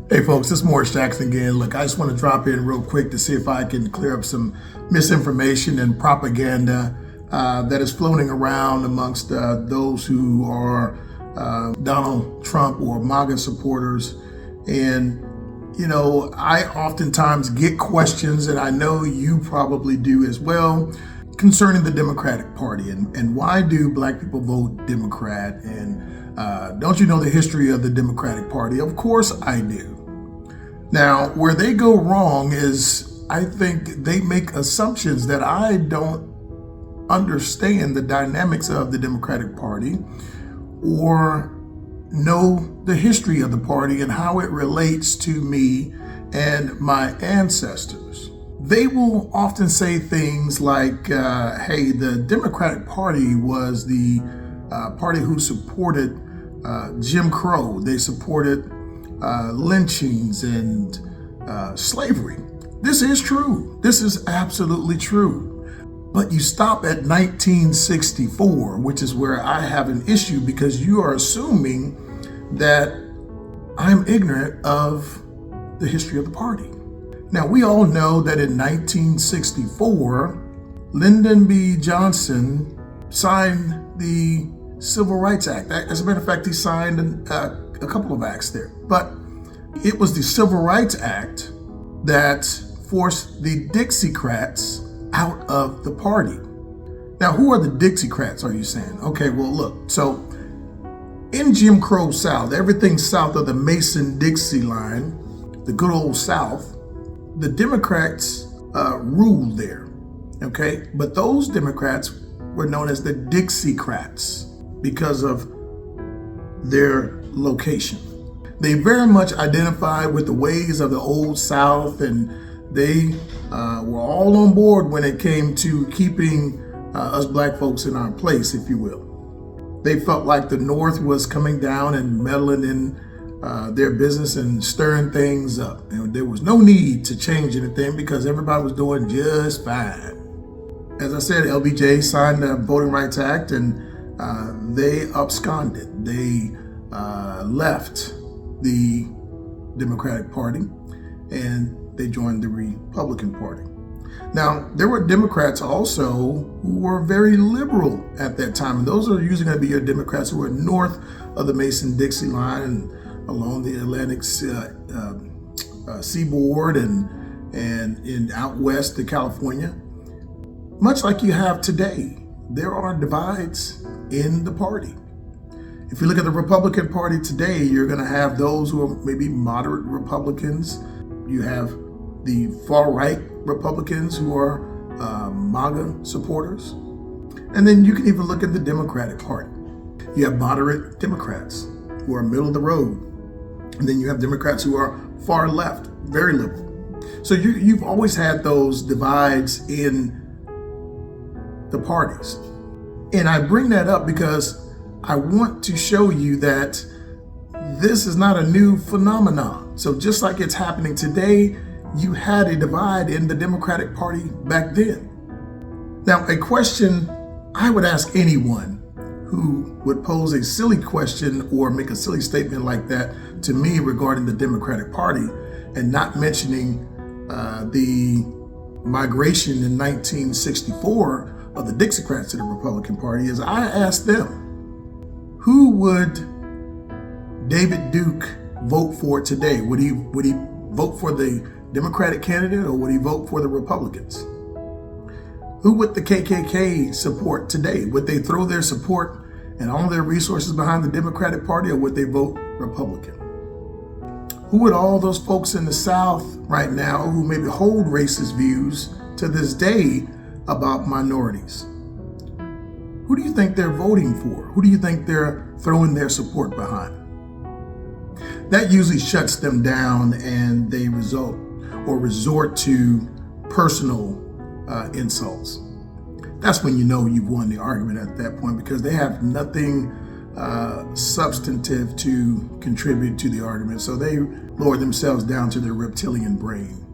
Hey folks, this is Morris Jackson again. Look, I just want to drop in real quick to see if I can clear up some misinformation and propaganda that is floating around amongst those who are Donald Trump or MAGA supporters. And, you know, I oftentimes get questions, and I know you probably do as well, concerning the Democratic Party and why do black people vote Democrat? And don't you know the history of the Democratic Party? Of course I do. Now, where they go wrong is I think they make assumptions that I don't understand the dynamics of the Democratic Party or know the history of the party and how it relates to me and my ancestors. They will often say things like, hey, the Democratic Party was the party who supported Jim Crow. They supported lynchings and slavery. This is true. This is absolutely true. But you stop at 1964, which is where I have an issue, because you are assuming that I'm ignorant of the history of the party. Now, we all know that in 1964, Lyndon B. Johnson signed the Civil Rights Act. As a matter of fact, he signed a couple of acts there. But it was the Civil Rights Act that forced the Dixiecrats out of the party. Now, who are the Dixiecrats, are you saying? Okay, well, look. So in Jim Crow South, everything south of the Mason-Dixie line, the good old South, the Democrats ruled there, okay? But those Democrats were known as the Dixiecrats because of their location. They very much identified with the ways of the old South, and they were all on board when it came to keeping us black folks in our place, if you will. They felt like the North was coming down and meddling in their business and stirring things up. And there was no need to change anything because everybody was doing just fine. As I said, LBJ signed the Voting Rights Act, and they absconded. They left the Democratic Party and they joined the Republican Party. Now, there were Democrats also who were very liberal at that time, and those are usually going to be your Democrats who were north of the Mason-Dixie line and along the Atlantic seaboard and in out west to California. Much like you have today, there are divides in the party. If you look at the Republican Party today, you're going to have those who are maybe moderate Republicans. You have the far-right Republicans who are MAGA supporters. And then you can even look at the Democratic Party. You have moderate Democrats who are middle of the road. And then you have Democrats who are far left, very liberal. So you've always had those divides in the parties. And I bring that up because I want to show you that this is not a new phenomenon. So just like it's happening today, you had a divide in the Democratic Party back then. Now, a question I would ask anyone who would pose a silly question or make a silly statement like that to me regarding the Democratic Party and not mentioning the migration in 1964 of the Dixiecrats to the Republican Party is I asked them, who would David Duke vote for today? Would he vote for the Democratic candidate or would he vote for the Republicans? Who would the KKK support today? Would they throw their support and all their resources behind the Democratic Party, or would they vote Republican? Who would all those folks in the South right now who maybe hold racist views to this day about minorities? Who do you think they're voting for? Who do you think they're throwing their support behind? That usually shuts them down and they resort to personal insults. That's when you know you've won the argument at that point, because they have nothing substantive to contribute to the argument. So they lower themselves down to their reptilian brain.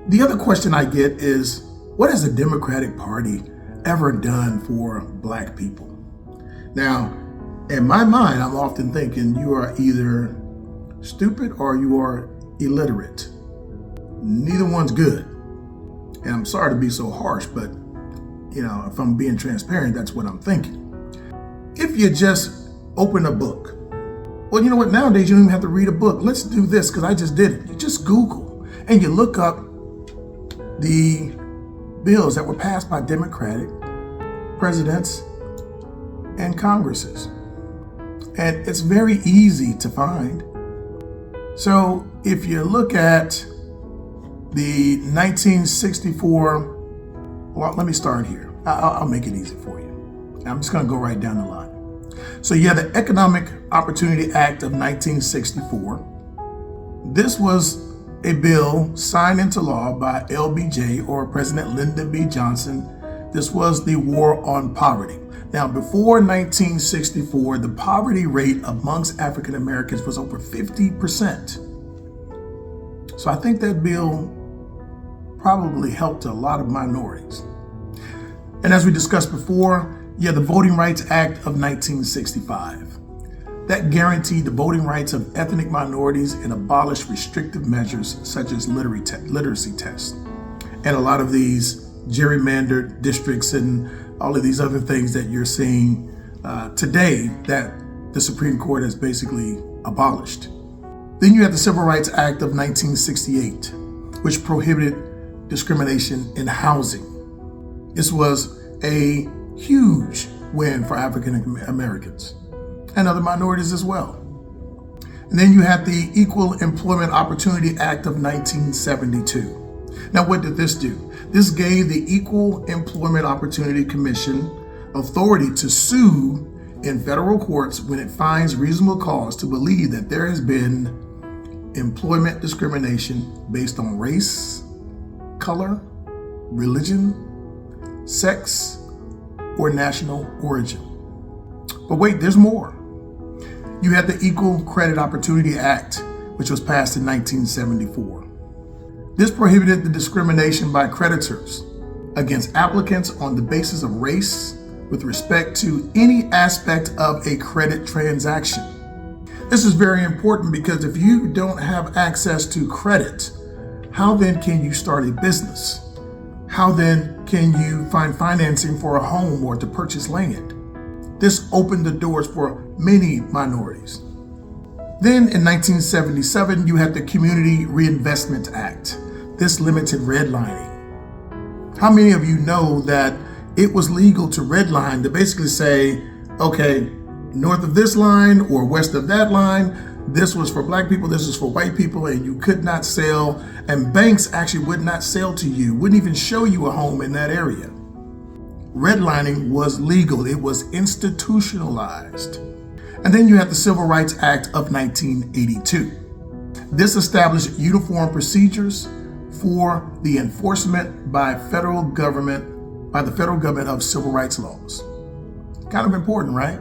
The other question I get is, what has the Democratic Party ever done for black people? Now, in my mind, I'm often thinking you are either stupid or you are illiterate. Neither one's good. And I'm sorry to be so harsh, but if I'm being transparent, that's what I'm thinking. If you just open a book, well, you know what? Nowadays, you don't even have to read a book. Let's do this because I just did it. You just Google and you look up the bills that were passed by Democratic presidents and Congresses. And it's very easy to find. So if you look at the 1964, well, let me start here. I'll make it easy for you. I'm just going to go right down the line. So you have the Economic Opportunity Act of 1964. This was a bill signed into law by LBJ, or President Lyndon B. Johnson. This was the War on Poverty. Now, before 1964, the poverty rate amongst African Americans was over 50%. So I think that bill probably helped a lot of minorities. And as we discussed before, you have the Voting Rights Act of 1965. That guaranteed the voting rights of ethnic minorities and abolished restrictive measures such as literacy tests. And a lot of these gerrymandered districts and all of these other things that you're seeing today that the Supreme Court has basically abolished. Then you have the Civil Rights Act of 1968, which prohibited discrimination in housing. This was a huge win for African Americans and other minorities as well. And then you had the Equal Employment Opportunity Act of 1972. Now, what did this do? This gave the Equal Employment Opportunity Commission authority to sue in federal courts when it finds reasonable cause to believe that there has been employment discrimination based on race, color, religion, sex, or national origin. But wait, there's more. You had the Equal Credit Opportunity Act, which was passed in 1974. This prohibited the discrimination by creditors against applicants on the basis of race with respect to any aspect of a credit transaction. This is very important because if you don't have access to credit, how then can you start a business? How then can you find financing for a home or to purchase land? This opened the doors for many minorities. Then in 1977, you had the Community Reinvestment Act. This limited redlining. How many of you know that it was legal to redline, to basically say, okay, north of this line or west of that line, this was for black people, this was for white people, and you could not sell, and banks actually would not sell to you, wouldn't even show you a home in that area. Redlining was legal, it was institutionalized. And then you have the Civil Rights Act of 1982. This established uniform procedures for the enforcement by the federal government of civil rights laws. Kind of important, right?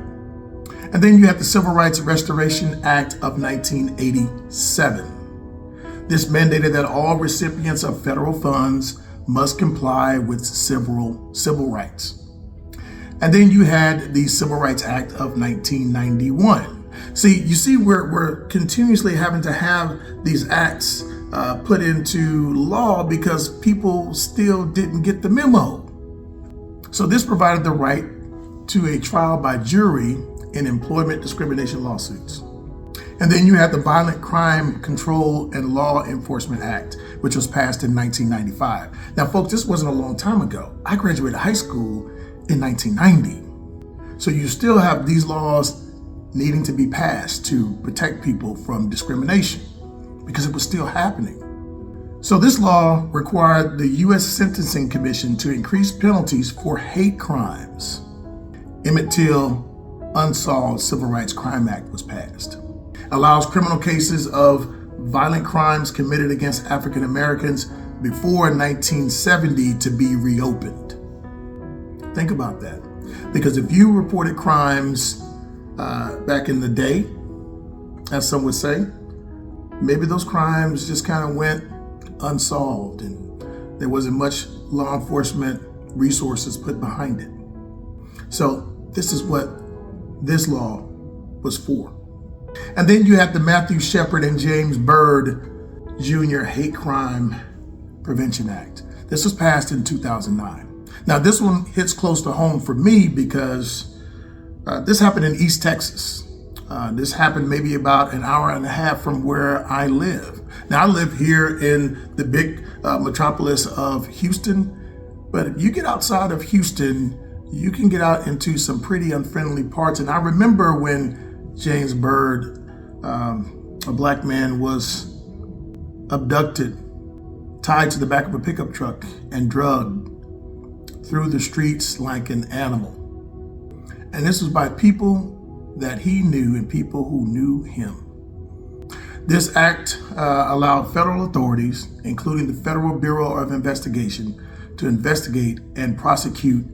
And then you have the Civil Rights Restoration Act of 1987. This mandated that all recipients of federal funds must comply with civil rights. And then you had the Civil Rights Act of 1991. You see, we're continuously having to have these acts put into law because people still didn't get the memo. So this provided the right to a trial by jury in employment discrimination lawsuits. And then you had the Violent Crime Control and Law Enforcement Act, which was passed in 1995. Now, folks, this wasn't a long time ago. I graduated high school in 1990. So you still have these laws needing to be passed to protect people from discrimination because it was still happening. So this law required the U.S. Sentencing Commission to increase penalties for hate crimes. Emmett Till Unsolved Civil Rights Crime Act was passed. Allows criminal cases of violent crimes committed against African Americans before 1970 to be reopened. Think about that. Because if you reported crimes back in the day, as some would say, maybe those crimes just kind of went unsolved and there wasn't much law enforcement resources put behind it. So this is what this law was for. And then you have the Matthew Shepard and James Byrd Junior Hate Crime Prevention Act. This was passed in 2009. Now, this one hits close to home for me because this happened in East Texas. This happened maybe about an hour and a half from where I live. Now, I live here in the big metropolis of Houston, but if you get outside of Houston, you can get out into some pretty unfriendly parts. And I remember when James Byrd, a black man, was abducted, tied to the back of a pickup truck, and drugged through the streets like an animal. And this was by people that he knew and people who knew him. This act allowed federal authorities, including the Federal Bureau of Investigation, to investigate and prosecute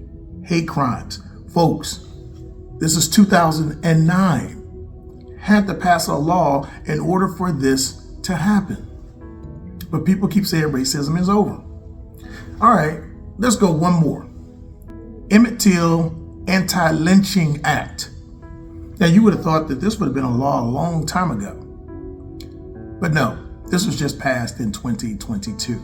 hate crimes. Folks, this is 2009. Had to pass a law in order for this to happen. But people keep saying racism is over. All right, let's go one more. Emmett Till Anti-Lynching Act. Now, you would have thought that this would have been a law a long time ago. But no, this was just passed in 2022.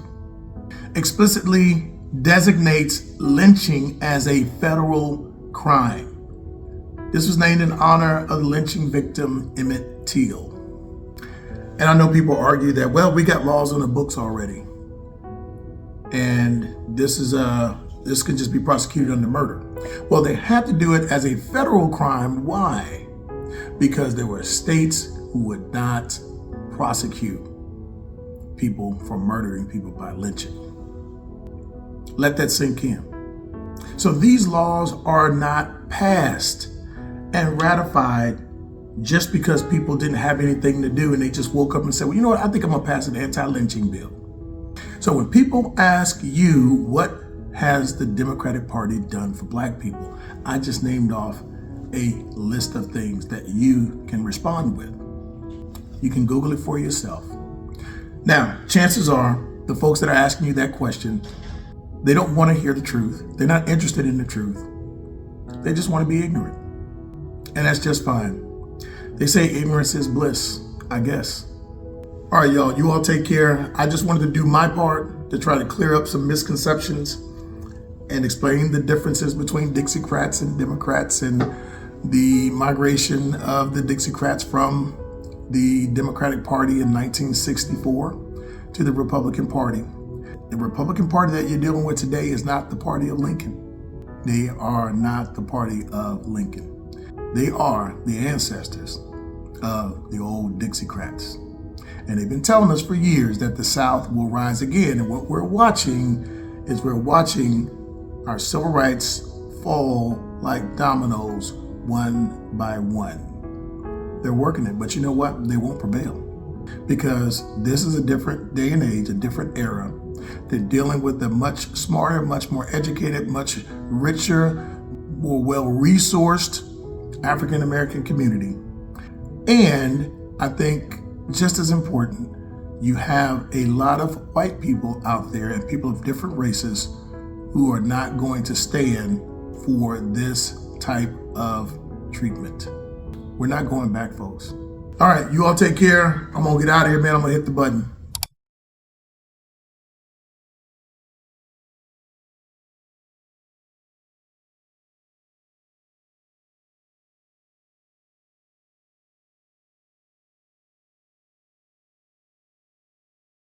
Explicitly designates lynching as a federal crime. This was named in honor of the lynching victim Emmett Till. And I know people argue that, well, we got laws on the books already, and this can just be prosecuted under murder. Well, they had to do it as a federal crime. Why? Because there were states who would not prosecute people for murdering people by lynching. Let that sink in. So these laws are not passed and ratified just because people didn't have anything to do and they just woke up and said, well, you know what, I think I'm gonna pass an anti-lynching bill. So when people ask you, what has the Democratic Party done for black people? I just named off a list of things that you can respond with. You can Google it for yourself. Now, chances are the folks that are asking you that question, they don't want to hear the truth. They're not interested in the truth. They just want to be ignorant. And that's just fine. They say ignorance is bliss, I guess. All right, y'all, you all take care. I just wanted to do my part to try to clear up some misconceptions and explain the differences between Dixiecrats and Democrats and the migration of the Dixiecrats from the Democratic Party in 1964 to the Republican Party. The Republican Party that you're dealing with today is not the party of Lincoln. They are not the party of Lincoln. They are the ancestors of the old Dixiecrats. And they've been telling us for years that the South will rise again. And what we're watching is our civil rights fall like dominoes one by one. They're working it, but you know what? They won't prevail because this is a different day and age, a different era. They're dealing with a much smarter, much more educated, much richer, more well-resourced African-American community. And I think just as important, you have a lot of white people out there and people of different races who are not going to stand for this type of treatment. We're not going back, folks. All right, you all take care. I'm gonna get out of here, man. I'm gonna hit the button.